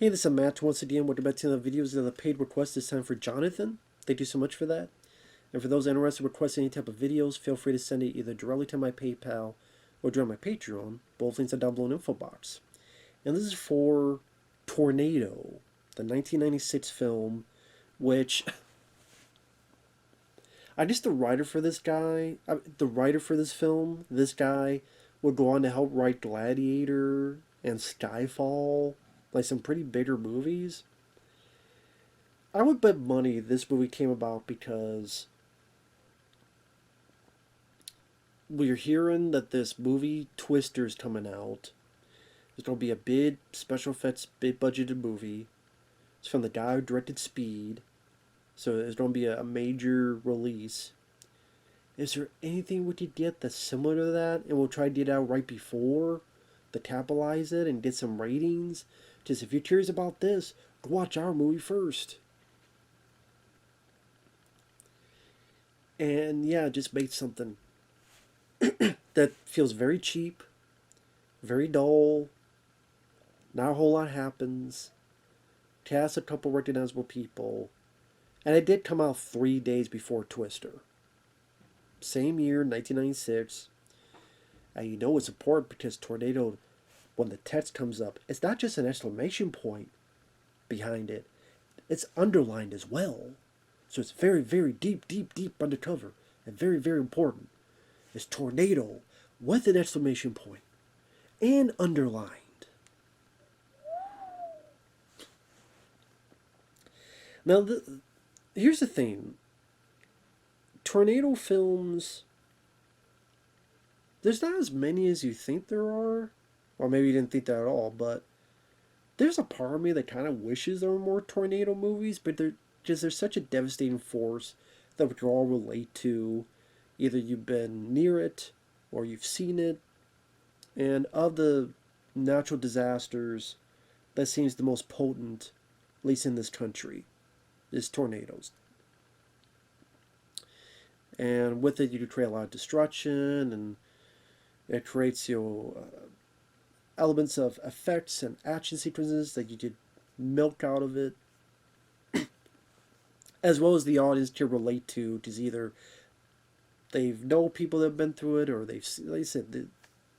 Hey, this is Matt once again. Welcome back to the videos of the paid request. This time for Jonathan. Thank you so much for that. And for those interested in requesting any type of videos, feel free to send it either directly to my PayPal or during my Patreon. Both links are down below in the info box. And this is for Tornado, the 1996 film, which I guess the writer for this film, this guy would go on to help write Gladiator and Skyfall, like some pretty bigger movies. I would bet money this movie came about because we're hearing that this movie Twister's coming out. It's going to be a big special effects, big budgeted movie. It's from the guy who directed Speed. So it's going to be a major release. Is there anything we could get that's similar to that? And we'll try to get it out right before to capitalize it and get some ratings. Just if you're curious about this, go watch our movie first. And yeah, just make something that feels very cheap, very dull, not a whole lot happens, cast a couple recognizable people, and it did come out 3 days before Twister. Same year, 1996. And you know it's important because Tornado, when the text comes up, it's not just an exclamation point behind it, it's underlined as well. So it's very, very deep, deep, deep undercover and very, very important. It's Tornado with an exclamation point and underlined. Now, here's the thing. Tornado films, there's not as many as you think there are. Or maybe you didn't think that at all, but there's a part of me that kind of wishes there were more tornado movies, but there's such a devastating force that we can all relate to. Either you've been near it or you've seen it. And of the natural disasters, that seems the most potent, at least in this country, is tornadoes. And with it, you can create a lot of destruction, and it creates elements of effects and action sequences that you could milk out of it, as well as the audience can relate to, because either they know people that have been through it, or they've, like I said,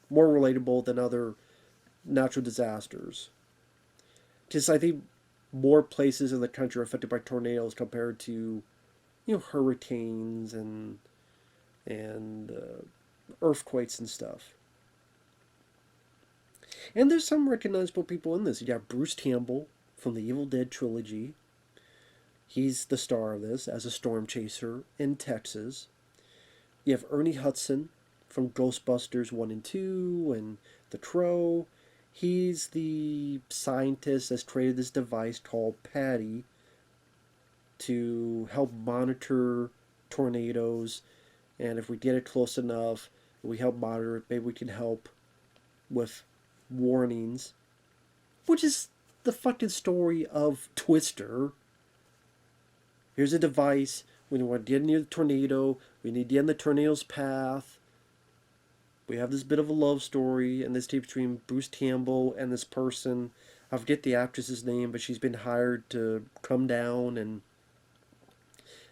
more relatable than other natural disasters. Because I think more places in the country are affected by tornadoes compared to, hurricanes and earthquakes and stuff. And there's some recognizable people in this. You got Bruce Campbell from the Evil Dead trilogy. He's the star of this as a storm chaser in Texas. You have Ernie Hudson from Ghostbusters 1 and 2 and The Crow. He's the scientist that's created this device called Patty to help monitor tornadoes. And if we get it close enough, we help monitor it, maybe we can help with warnings. Which is the fucking story of Twister. Here's a device. When we want to get near the tornado, we need to get in the tornado's path. We have this bit of a love story, and this tape between Bruce Campbell and this person. I forget the actress's name, but she's been hired to come down and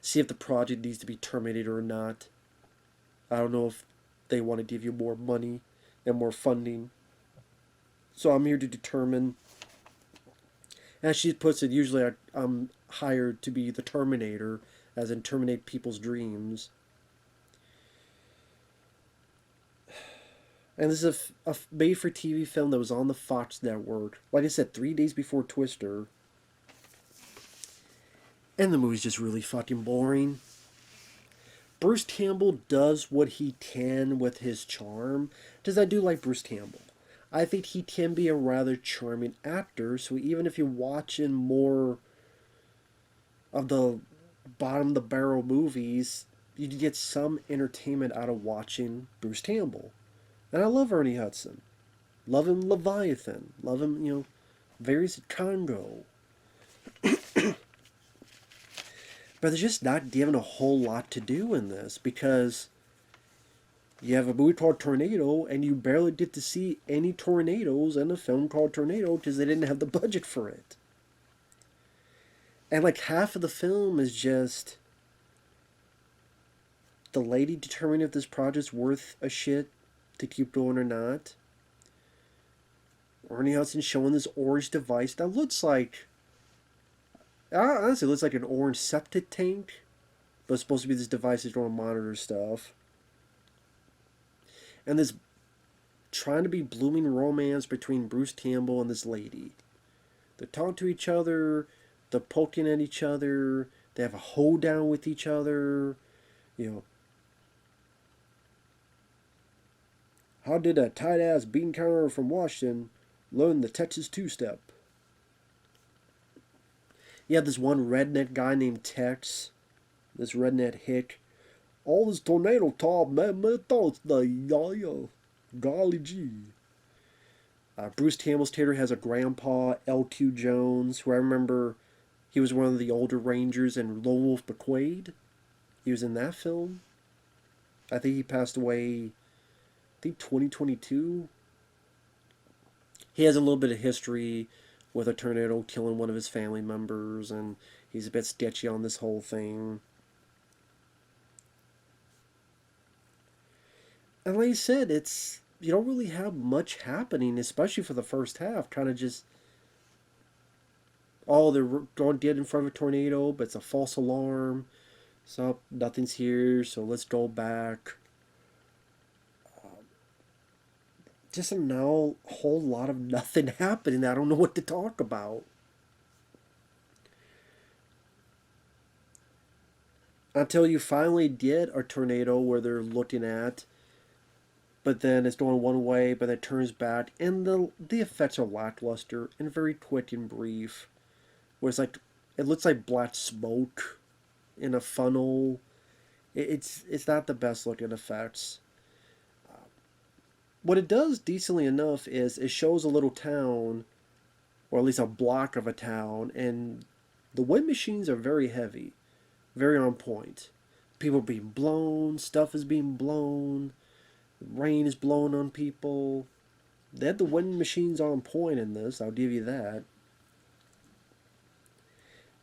see if the project needs to be terminated or not. I don't know if they want to give you more money and more funding. So I'm here to determine. As she puts it, usually I'm hired to be the Terminator, as in terminate people's dreams. And this is a made-for-TV film that was on the Fox network. Like I said, 3 days before Twister. And the movie's just really fucking boring. Bruce Campbell does what he can with his charm. Because I do like Bruce Campbell. I think he can be a rather charming actor. So even if you're watching more of the bottom-of-the-barrel movies, you get some entertainment out of watching Bruce Campbell. And I love Ernie Hudson. Love him Leviathan. Love him, various Congo. But there's just not given a whole lot to do in this because You have a movie called Tornado, and you barely get to see any tornadoes in a film called Tornado because they didn't have the budget for it. And like half of the film is just the lady determining if this project's worth a shit to keep going or not. Ernie Hudson showing this orange device that looks like, honestly, it looks like an orange septic tank, but it's supposed to be this device that's going to monitor stuff. And this trying to be blooming romance between Bruce Campbell and this lady. They talk to each other, they're poking at each other, they have a hoedown with each other. You know, how did a tight ass bean counter from Washington learn the Texas two step? You have this one redneck guy named Tex, this redneck hick. All this tornado talk, man, my thoughts, the yo, golly gee. Bruce Campbell's theater has a grandpa, L2 Jones, who I remember he was one of the older Rangers in Lone Wolf McQuade. He was in that film. I think he passed away, 2022. He has a little bit of history with a tornado killing one of his family members, and he's a bit sketchy on this whole thing. And like I said, you don't really have much happening, especially for the first half. Kind of just, they're going dead in front of a tornado, but it's a false alarm. So nothing's here, so let's go back. Just now, a whole lot of nothing happening. I don't know what to talk about. Until you finally get a tornado where they're looking at, but then it's going one way, but it turns back, and the effects are lackluster and very quick and brief. Where it's like, it looks like black smoke in a funnel. It's not the best looking effects. What it does decently enough is it shows a little town, or at least a block of a town, and the wind machines are very heavy, very on point. People are being blown, stuff is being blown, rain is blowing on people. They had the wind machines on point in this, I'll give you that.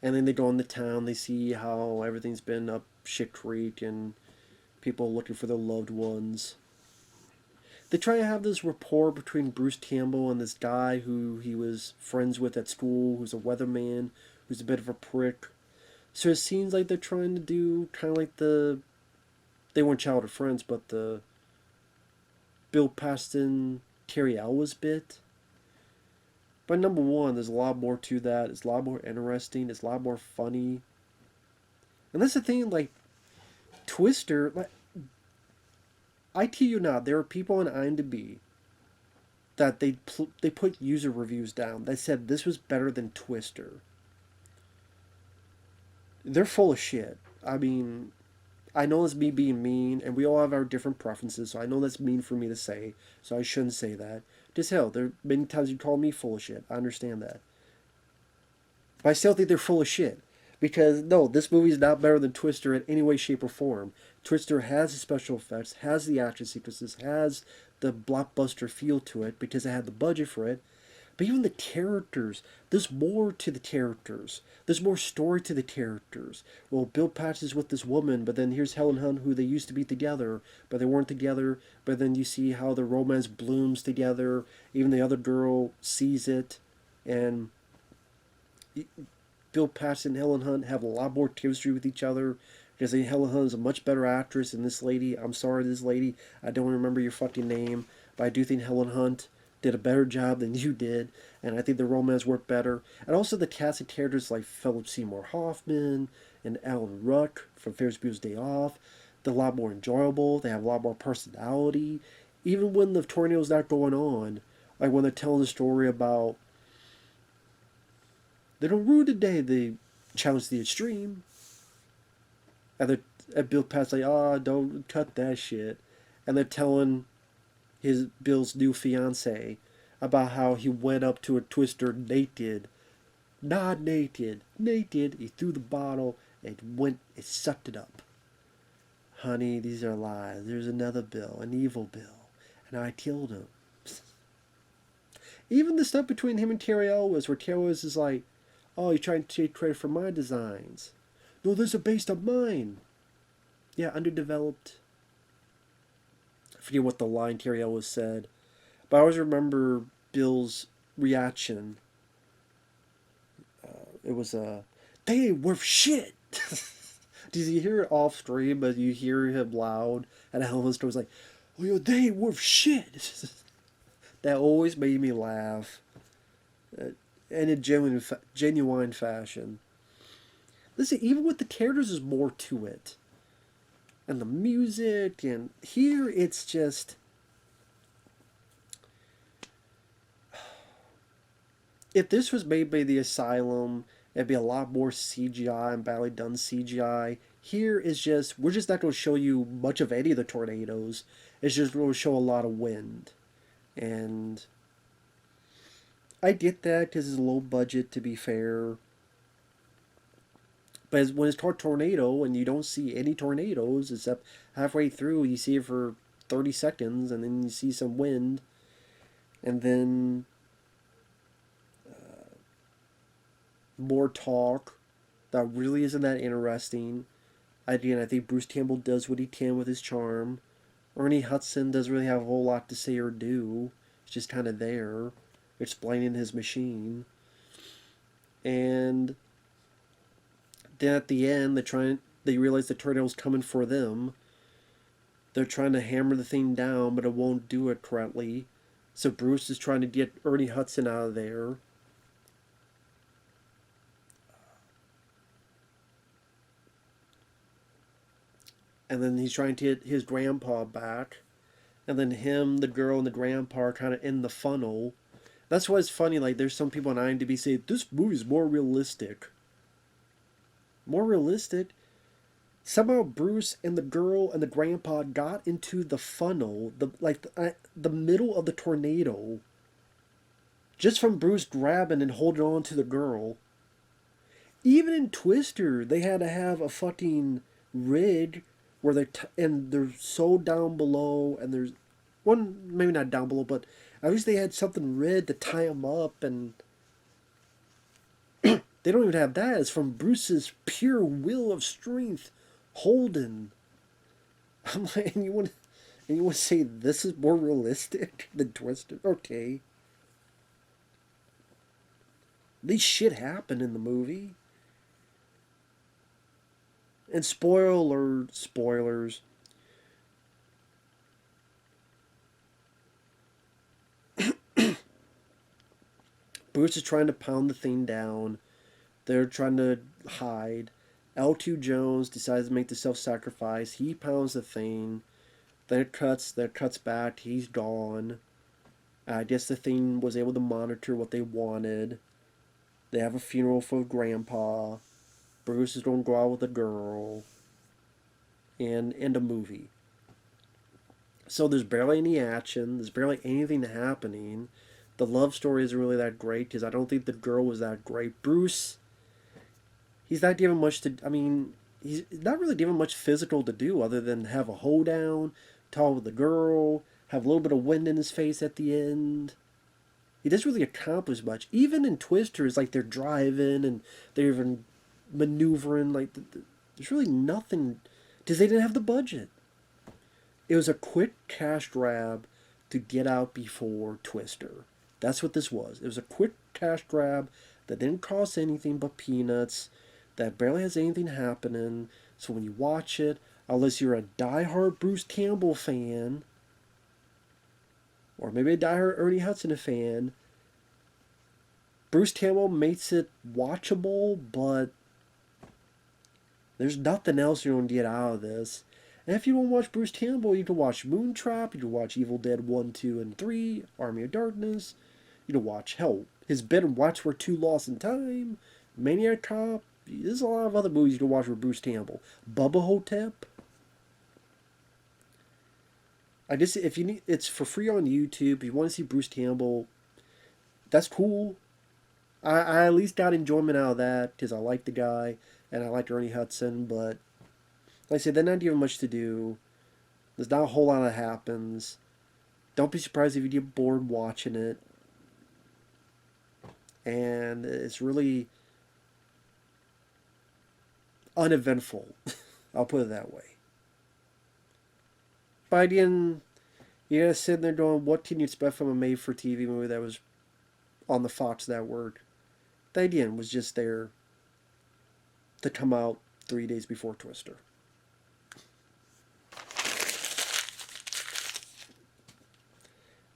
And then they go in the town, they see how everything's been up shit creek and people looking for their loved ones. They try to have this rapport between Bruce Campbell and this guy who he was friends with at school, who's a weatherman, who's a bit of a prick. So it seems like they're trying to do kind of like they weren't childhood friends, but the Bill Paxton, Terry Elwes bit. But number one, there's a lot more to that. It's a lot more interesting. It's a lot more funny. And that's the thing, like, Twister, like, I tell you not, there are people on IMDb that they put user reviews down that said this was better than Twister. They're full of shit. I mean, I know that's me being mean, and we all have our different preferences, so I know that's mean for me to say, so I shouldn't say that. Just hell, there are many times you call me full of shit. I understand that. But I still think they're full of shit. Because, no, this movie is not better than Twister in any way, shape, or form. Twister has the special effects, has the action sequences, has the blockbuster feel to it because it had the budget for it. But even the characters, there's more to the characters. There's more story to the characters. Well, Bill Paxton's with this woman, but then here's Helen Hunt, who they used to be together, but they weren't together. But then you see how the romance blooms together. Even the other girl sees it. And Bill Paxton and Helen Hunt have a lot more chemistry with each other. Because Helen Hunt is a much better actress than this lady. I'm sorry, this lady. I don't remember your fucking name. But I do think Helen Hunt did a better job than you did, and I think the romance worked better. And also the cast of characters like Philip Seymour Hoffman and Alan Ruck from Ferris Bueller's Day Off, they're a lot more enjoyable. They have a lot more personality. Even when the tornado's not going on, like when they're telling the story about they don't rule the day, they challenge the extreme. And Bill Paxton's like, don't cut that shit. And they're telling Bill's new fiance about how he went up to a Twister naked. Not naked. Naked. He threw the bottle and sucked it up. Honey, these are lies. There's another Bill, an evil Bill, and I killed him. Even the stuff between him and Terry Elwes, where Terry Elwes is like, oh, you're trying to take credit for my designs. No, those are based on mine. Yeah, underdeveloped. I forget what the line Terry Elwes said, but I always remember Bill's reaction. It was they ain't worth shit. Did you hear it off stream, but you hear him loud, and Elvis was like, oh, yo, they ain't worth shit. That always made me laugh. In a genuine fashion. Listen, even with the characters, there's more to it. And the music, and here it's just... If this was made by the Asylum, it'd be a lot more CGI and badly done CGI. Here is just... We're just not going to show you much of any of the tornadoes. It's just going to show a lot of wind. And... I get that because it's low budget, to be fair. But when it's called tornado and you don't see any tornadoes except halfway through, you see it for 30 seconds and then you see some wind. And then more talk that really isn't that interesting. Again, I think Bruce Campbell does what he can with his charm. Ernie Hudson doesn't really have a whole lot to say or do. It's just kind of there, explaining his machine. And then at the end, they realize the tornado's coming for them. They're trying to hammer the thing down, but it won't do it correctly. So Bruce is trying to get Ernie Hudson out of there. And then he's trying to get his grandpa back. And then him, the girl, and the grandpa are kind of in the funnel. That's why it's funny, like, there's some people on IMDb say, this movie's more realistic. More realistic? Somehow Bruce and the girl and the grandpa got into the funnel, the middle of the tornado, just from Bruce grabbing and holding on to the girl. Even in Twister, they had to have a fucking rig where they're so down below, and there's one, maybe not down below, but at least they had something red to tie them up, and they don't even have that. It's from Bruce's pure will of strength holding. I'm like, and you want to say this is more realistic than Twister? Okay. These shit happened in the movie. And spoilers. Bruce is trying to pound the thing down. They're trying to hide. L2 Jones decides to make the self-sacrifice. He pounds the thing. Then it cuts back. He's gone. I guess the thing was able to monitor what they wanted. They have a funeral for Grandpa. Bruce is going to go out with a girl. And end a movie. So there's barely any action. There's barely anything happening. The love story isn't really that great because I don't think the girl was that great. Bruce, he's not given much to... I mean, he's not really given much physical to do other than have a hoedown, talk with the girl, have a little bit of wind in his face at the end. He doesn't really accomplish much. Even in Twisters, like, they're driving and they're even maneuvering. Like, there's really nothing... Because they didn't have the budget. It was a quick cash grab to get out before Twister. That's what this was. It was a quick cash grab that didn't cost anything but peanuts, that barely has anything happening. So when you watch it, unless you're a diehard Bruce Campbell fan, or maybe a diehard Ernie Hudson fan, Bruce Campbell makes it watchable, but there's nothing else you're going to get out of this. And if you want to watch Bruce Campbell, you can watch Moontrap, you can watch Evil Dead 1, 2, and 3, Army of Darkness, you can watch, hell, his bit and watch We're Too Lost in Time, Maniac Cop. There's a lot of other movies you can watch with Bruce Campbell. Bubba Hotep. I guess if you need, it's for free on YouTube. If you want to see Bruce Campbell, that's cool. I at least got enjoyment out of that because I like the guy and I like Ernie Hudson, but Like I said, there's not even much to do. There's not a whole lot that happens. Don't be surprised if you get bored watching it. And it's really uneventful. I'll put it that way. But again, you're gonna sit there going, what can you expect from a made-for-TV movie that was on the Fox network? The idea was just there to come out 3 days before Twister.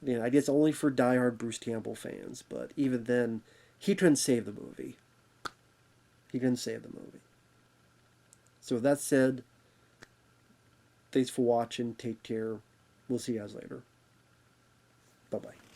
I guess only for diehard Bruce Campbell fans, but even then, he couldn't save the movie. He couldn't save the movie. So with that said, thanks for watching. Take care. We'll see you guys later. Bye-bye.